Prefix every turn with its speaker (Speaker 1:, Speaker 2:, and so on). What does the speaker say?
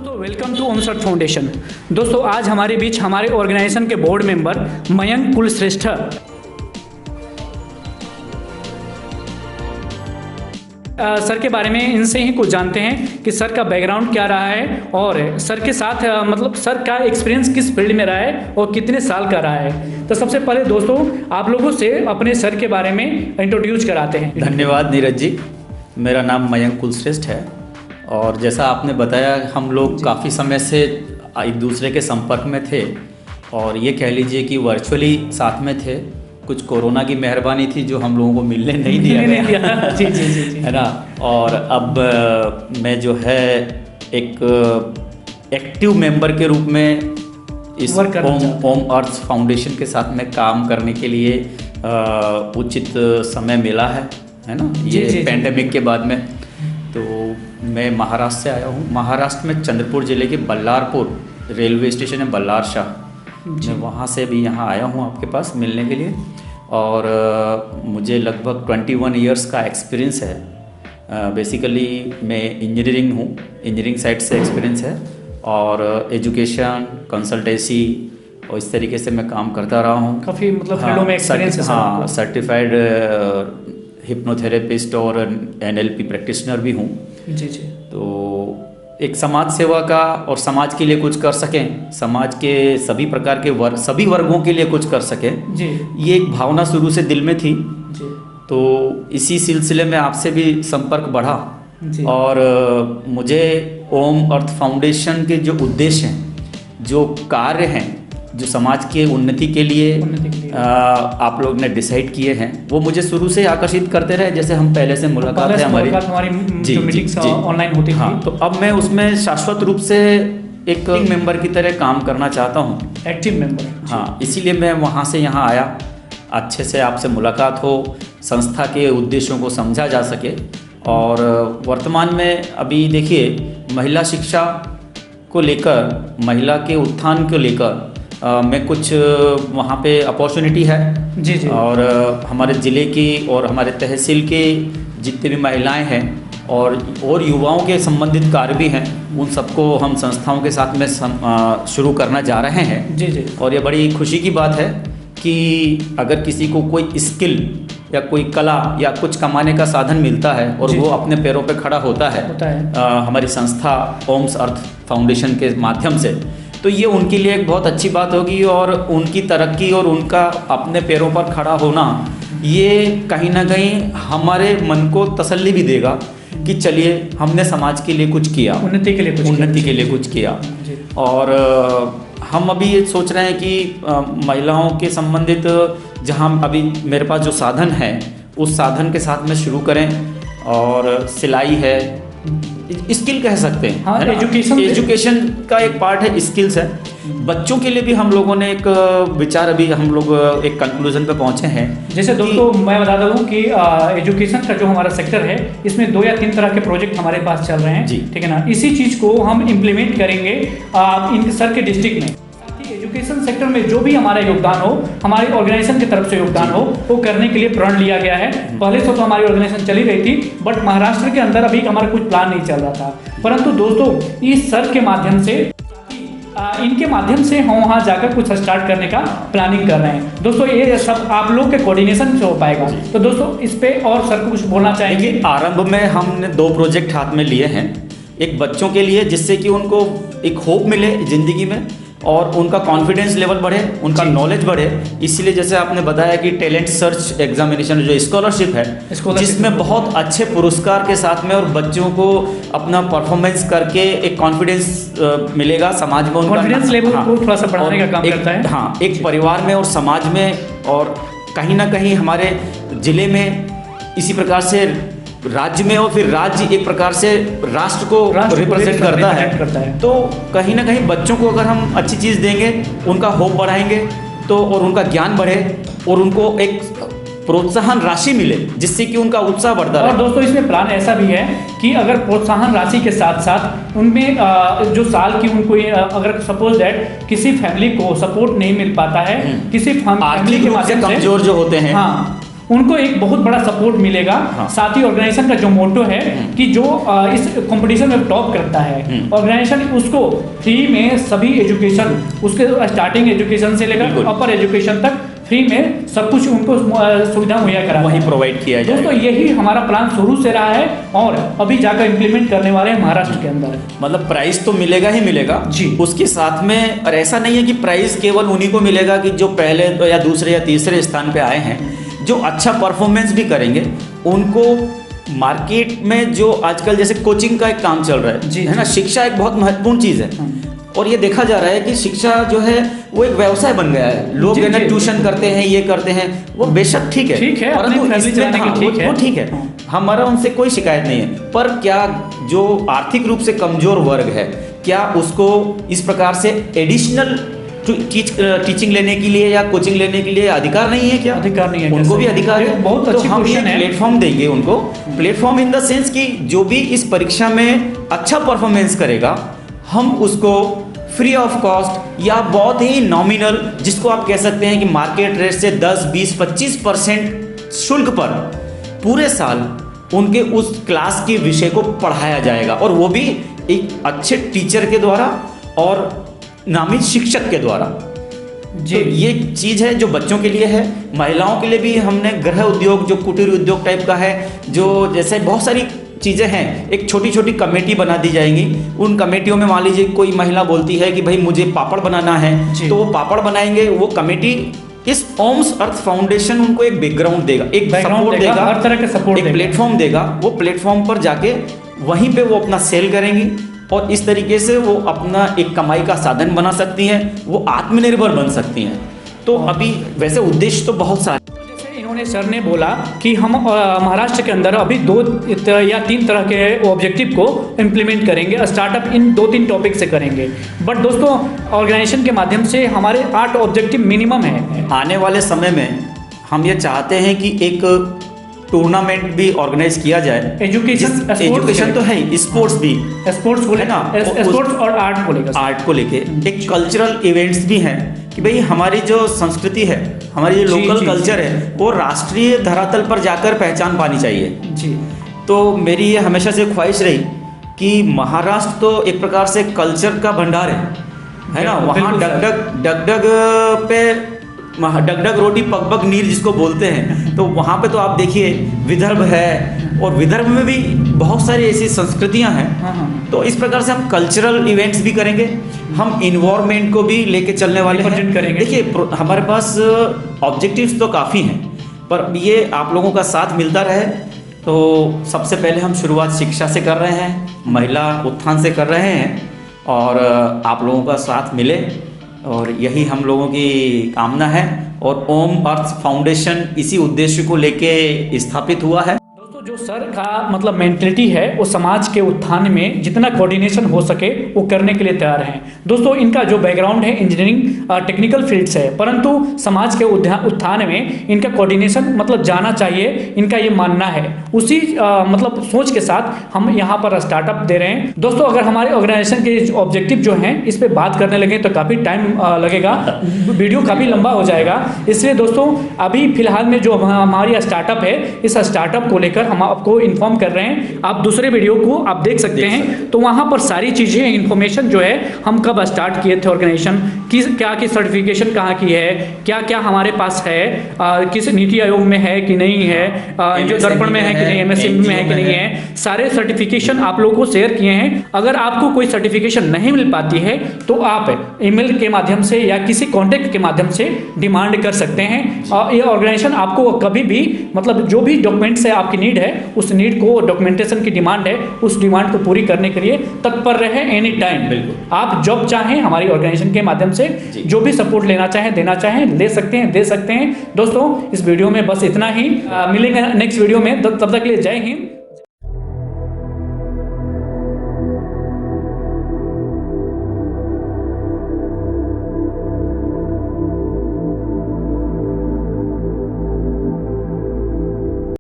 Speaker 1: दोस्तों welcome to Om sir foundation. दोस्तों आज हमारे बीच हमारे ऑर्गेनाइजेशन के board member Mayank Kulshreshtha sir के बारे में इनसे ही कुछ जानते हैं कि सर का बैकग्राउंड क्या रहा है और सर के साथ मतलब सर का एक्सपीरियंस किस फील्ड में रहा है और कितने साल का रहा है। तो सबसे पहले दोस्तों आप लोगों से अपने सर के बारे में इंट्रोड्यूस कराते हैं।
Speaker 2: धन्यवाद नीरज जी, मेरा नाम मयंक कुलश्रेष्ठ है और जैसा आपने बताया हम लोग काफ़ी समय से एक दूसरे के संपर्क में थे और ये कह लीजिए कि वर्चुअली साथ में थे। कुछ कोरोना की मेहरबानी थी जो हम लोगों को मिलने नहीं दिया गया
Speaker 1: जी जी जी जी
Speaker 2: है ना। और अब मैं जो है एक एक्टिव मेंबर के रूप में इस ओम अर्थ फाउंडेशन के साथ में काम करने के लिए उचित समय मिला है ना। ये पैंडेमिक के बाद में तो मैं महाराष्ट्र से आया हूँ। महाराष्ट्र में चंद्रपुर ज़िले के बल्लारपुर रेलवे स्टेशन है बल्लार शाह, मैं वहाँ से भी यहाँ आया हूँ आपके पास मिलने के लिए। और मुझे लगभग 21 इयर्स का एक्सपीरियंस है। बेसिकली मैं इंजीनियरिंग हूँ, इंजीनियरिंग साइड से एक्सपीरियंस है और एजुकेशन कंसल्टेंसी और इस तरीके से मैं काम करता रहा हूँ।
Speaker 1: काफ़ी मतलब फील्डों में एक्सपीरियंस है।
Speaker 2: हाँ, सर्टिफाइड हिप्नोथेरेपिस्ट और NLP प्रैक्टिशनर भी हूँ
Speaker 1: जी जी।
Speaker 2: तो एक समाज सेवा का और समाज के लिए कुछ कर सकें, समाज के सभी प्रकार के सभी वर्गों के लिए कुछ कर सकें
Speaker 1: जी,
Speaker 2: ये एक भावना शुरू से दिल में थी
Speaker 1: जी।
Speaker 2: तो इसी सिलसिले में आपसे भी संपर्क बढ़ा
Speaker 1: जी।
Speaker 2: और मुझे ओम अर्थ फाउंडेशन के जो उद्देश्य हैं, जो कार्य हैं, जो समाज के उन्नति के लिए आप लोग ने डिसाइड किए हैं, वो मुझे शुरू से आकर्षित करते रहे। जैसे हम पहले से मुलाकात है हमारी
Speaker 1: जो मीटिंग्स ऑनलाइन होती थी।
Speaker 2: हाँ, तो अब मैं उसमें शाश्वत रूप से एक मेंबर की तरह काम करना चाहता हूँ,
Speaker 1: एक्टिव मेंबर।
Speaker 2: हाँ, इसीलिए मैं वहाँ से यहाँ आया, अच्छे से आपसे मुलाकात हो, संस्था के उद्देश्यों को समझा जा सके। और वर्तमान में अभी देखिए महिला शिक्षा को लेकर, महिला के उत्थान को लेकर मैं कुछ वहाँ पे अपॉर्चुनिटी है
Speaker 1: जी जी।
Speaker 2: और हमारे ज़िले की और हमारे तहसील के जितने भी महिलाएं हैं और युवाओं के संबंधित कार्य भी हैं, उन सबको हम संस्थाओं के साथ में शुरू करना जा रहे हैं
Speaker 1: जी जी।
Speaker 2: और ये बड़ी खुशी की बात है कि अगर किसी को कोई स्किल या कोई कला या कुछ कमाने का साधन मिलता है और वो अपने पैरों पे खड़ा होता है हमारी संस्था ओम्स अर्थ फाउंडेशन के माध्यम से, तो ये उनके लिए एक बहुत अच्छी बात होगी और उनकी तरक्की और उनका अपने पैरों पर खड़ा होना ये कहीं ना कहीं हमारे मन को तसल्ली भी देगा कि चलिए हमने समाज के लिए कुछ किया, उन्नति के लिए कुछ किया। और हम अभी ये सोच रहे हैं कि महिलाओं के संबंधित जहाँ अभी मेरे पास जो साधन है उस साधन के साथ में शुरू करें। और सिलाई है, स्किल कह सकते हैं,
Speaker 1: हाँ,
Speaker 2: एजुकेशन का एक पार्ट है, स्किल्स है। बच्चों के लिए भी हम लोगों ने एक विचार, अभी हम लोग एक कंक्लूजन पे पहुंचे हैं।
Speaker 1: जैसे दोस्तों मैं बता दूं कि एजुकेशन का जो हमारा सेक्टर है इसमें 2 या 3 तरह के प्रोजेक्ट हमारे पास चल रहे हैं, ठीक है ना। इसी चीज को हम इम्प्लीमेंट करेंगे इन सर के डिस्ट्रिक्ट में। एजुकेशन सेक्टर में जो भी हमारा योगदान हो, हमारी ऑर्गेनाइजेशन की तरफ से योगदान हो, वो करने के लिए प्रण लिया गया है। पहले से तो हमारी ऑर्गेनाइजेशन चली रही थी बट महाराष्ट्र के अंदर अभी हमारा कुछ प्लान नहीं चल रहा था, परंतु दोस्तों इस सर के माध्यम से इनके माध्यम से हम वहाँ जाकर कुछ स्टार्ट करने का प्लानिंग कर रहे हैं। दोस्तों ये सब आप लोग के कोऑर्डिनेशन से हो पाएगा। तो दोस्तों इस पे और सर को कुछ बोलना चाहेंगे?
Speaker 2: आरंभ में हमने 2 प्रोजेक्ट हाथ में लिए हैं, एक बच्चों के लिए जिससे कि उनको एक होप मिले जिंदगी में और उनका कॉन्फिडेंस लेवल बढ़े, उनका नॉलेज बढ़े। इसलिए जैसे आपने बताया कि टैलेंट सर्च एग्जामिनेशन जो स्कॉलरशिप है, जिसमें बहुत अच्छे पुरस्कार के साथ में और बच्चों को अपना परफॉर्मेंस करके एक कॉन्फिडेंस मिलेगा समाज में,
Speaker 1: कॉन्फिडेंस लेवल को थोड़ा सा बढ़ाने का काम करता है।
Speaker 2: हाँ, एक परिवार में और समाज में और कहीं ना कहीं हमारे जिले में, इसी प्रकार से राज्य में, और फिर राज्य एक प्रकार से राष्ट्र को रिप्रेजेंट करता है। तो कहीं ना कहीं बच्चों को अगर हम अच्छी चीज़ देंगे, उनका होप बढ़ाएंगे तो और उनका ज्ञान बढ़े और उनको एक प्रोत्साहन राशि मिले जिससे कि उनका उत्साह बढ़ता है।
Speaker 1: और दोस्तों इसमें प्लान ऐसा भी है कि अगर प्रोत्साहन राशि के साथ साथ उनमें जो साल की उनको अगर सपोज दैट किसी फैमिली को सपोर्ट नहीं मिल पाता है, किसी फैमिली के माध्यम से
Speaker 2: कमजोर जो होते हैं,
Speaker 1: हाँ, उनको एक बहुत बड़ा सपोर्ट मिलेगा। साथ ही ऑर्गेनाइजेशन का जो मोटो है कि जो इस कंपटीशन में टॉप करता है ऑर्गेनाइजेशन उसको फ्री में सभी एजुकेशन, उसके स्टार्टिंग एजुकेशन से लेकर अपर एजुकेशन तक फ्री में सब कुछ उनको सुविधा मुहैया करा
Speaker 2: वही प्रोवाइड किया जाए।
Speaker 1: दोस्तों यही हमारा प्लान शुरू से रहा है और अभी जाकर इम्प्लीमेंट करने वाले हैं महाराष्ट्र के अंदर।
Speaker 2: मतलब प्राइस तो मिलेगा ही मिलेगा
Speaker 1: जी, उसके
Speaker 2: साथ में। और ऐसा नहीं है कि प्राइस केवल उन्हीं को मिलेगा कि जो पहले या दूसरे या तीसरे स्थान पे आए हैं, जो अच्छा परफॉर्मेंस भी करेंगे उनको मार्केट में जो आजकल जैसे कोचिंग का एक काम चल रहा है, है ना, शिक्षा एक बहुत महत्वपूर्ण चीज़ है। और ये देखा जा रहा है कि शिक्षा जो है वो एक व्यवसाय बन गया है। लोग है ना ट्यूशन करते हैं, ये करते हैं, वो बेशक ठीक है, परंतु वो ठीक है, हमारा उनसे कोई शिकायत नहीं है। पर क्या जो आर्थिक रूप से कमजोर वर्ग है, क्या उसको इस प्रकार से एडिशनल टीचिंग लेने के लिए या कोचिंग लेने के लिए अधिकार नहीं है? क्या
Speaker 1: अधिकार नहीं है?
Speaker 2: उनको भी अधिकार है।
Speaker 1: बहुत
Speaker 2: तो हम ये प्लेटफॉर्म देंगे उनको, प्लेटफॉर्म इन द सेंस कि जो भी इस परीक्षा में अच्छा परफॉर्मेंस करेगा हम उसको फ्री ऑफ कॉस्ट या बहुत ही नॉमिनल, जिसको आप कह सकते हैं कि मार्केट रेट से 10, 20, 25% शुल्क पर पूरे साल उनके उस क्लास के विषय को पढ़ाया जाएगा, और वो भी एक अच्छे टीचर के द्वारा और नामित शिक्षक के द्वारा। जी, तो ये चीज़ है जो बच्चों के लिए है। महिलाओं के लिए भी हमने गृह उद्योग, जो कुटीर उद्योग टाइप का है, जो जैसे बहुत सारी चीज़ें हैं, एक छोटी छोटी कमेटी बना दी जाएंगी। उन कमेटियों में मान लीजिए कोई महिला बोलती है कि भाई मुझे पापड़ बनाना है, तो वो पापड़ बनाएंगे। वो कमेटी इस ओम्स अर्थ फाउंडेशन उनको एक बैकग्राउंड देगा, एक सपोर्ट देगा, हर तरह का सपोर्ट, एक प्लेटफॉर्म देगा। वो प्लेटफॉर्म पर जाके वहीं पे वो अपना सेल करेंगी और इस तरीके से वो अपना एक कमाई का साधन बना सकती हैं, वो आत्मनिर्भर बन सकती हैं। तो अभी वैसे उद्देश्य तो बहुत सारे,
Speaker 1: इन्होंने सर ने बोला कि हम महाराष्ट्र के अंदर अभी 2 या 3 तरह के ऑब्जेक्टिव को इम्प्लीमेंट करेंगे। स्टार्टअप इन 2-3 टॉपिक से करेंगे, बट दोस्तों ऑर्गेनाइजेशन के माध्यम से हमारे 8 ऑब्जेक्टिव मिनिमम है।
Speaker 2: आने वाले समय में हम ये चाहते हैं कि एक टूर्नामेंट भी ऑर्गेनाइज किया जाए। एजुकेशन तो है, स्पोर्ट्स भी,
Speaker 1: स्पोर्ट्स को लेना, स्पोर्ट्स और आर्ट को लेके
Speaker 2: एक कल्चरल इवेंट्स भी हैं कि भाई हमारी जो संस्कृति है, हमारी जो लोकल कल्चर है, वो राष्ट्रीय धरातल पर जाकर पहचान पानी चाहिए। जी, तो मेरी ये हमेशा से ख्वाहिश रही कि महाराष्ट्र तो एक प्रकार से कल्चर का भंडार है ना। वहाँ डगडग पे डगडग रोटी पग नीर जिसको बोलते हैं, तो वहाँ पे तो आप देखिए विदर्भ है, और विदर्भ में भी बहुत सारी ऐसी संस्कृतियाँ हैं। तो इस प्रकार से हम कल्चरल इवेंट्स भी करेंगे, हम इन्वायरमेंट को भी लेके चलने वाले हैं। देखिए हमारे पास ऑब्जेक्टिव्स तो काफ़ी हैं, पर ये आप लोगों का साथ मिलता रहे। तो सबसे पहले हम शुरुआत शिक्षा से कर रहे हैं, महिला उत्थान से कर रहे हैं, और आप लोगों का साथ मिले, और यही हम लोगों की कामना है। और ओम अर्थ फाउंडेशन इसी उद्देश्य को लेके स्थापित हुआ है।
Speaker 1: दोस्तों जो सर का मतलब मेंटलिटी है, वो समाज के उत्थान में जितना कोऑर्डिनेशन हो सके वो करने के लिए तैयार हैं। दोस्तों इनका जो बैकग्राउंड है इंजीनियरिंग टेक्निकल फील्ड्स है, परंतु समाज के उत्थान में इनका कोऑर्डिनेशन मतलब जाना चाहिए, इनका ये मानना है। उसी मतलब सोच के साथ हम यहाँ पर स्टार्टअप दे रहे हैं। दोस्तों अगर हमारे ऑर्गेनाइजेशन के ऑब्जेक्टिव जो हैं इस पर बात करने लगे तो काफ़ी टाइम लगेगा, वीडियो काफ़ी लंबा हो जाएगा। इसलिए दोस्तों अभी फिलहाल में जो हमारी स्टार्टअप है, इस स्टार्टअप को लेकर हम आपको इन्फॉर्म कर रहे हैं। आप दूसरे वीडियो को आप देख सकते हैं, तो वहाँ पर सारी चीज़ें इन्फॉर्मेशन जो है, हम कब स्टार्ट किए थे ऑर्गेनाइजेशन, क्या की सर्टिफिकेशन कहाँ की है, क्या क्या हमारे पास है, किस नीति आयोग में है कि नहीं है, जो दर्पण में है कि नहीं, MSME में है कि नहीं है, सारे सर्टिफिकेशन आप लोगों को शेयर किए हैं। अगर आपको कोई सर्टिफिकेशन नहीं मिल पाती है तो आप ईमेल के माध्यम से या किसी कॉन्टेक्ट के माध्यम से डिमांड कर सकते हैं। ये ऑर्गेनाइजेशन आपको कभी भी मतलब जो भी डॉक्यूमेंट्स है आपकी नीड है, उस नीड को, डॉक्यूमेंटेशन की डिमांड है, उस डिमांड को पूरी करने के लिए तत्पर रहे एनी टाइम। बिल्कुल, आप जब चाहें हमारी ऑर्गेनाइजेशन के माध्यम से जो भी सपोर्ट लेना चाहें, देना चाहें, ले सकते हैं, दे सकते हैं। दोस्तों इस वीडियो में बस इतना ही, मिलेंगे नेक्स्ट वीडियो में, तब तक के लिए जय हिंद।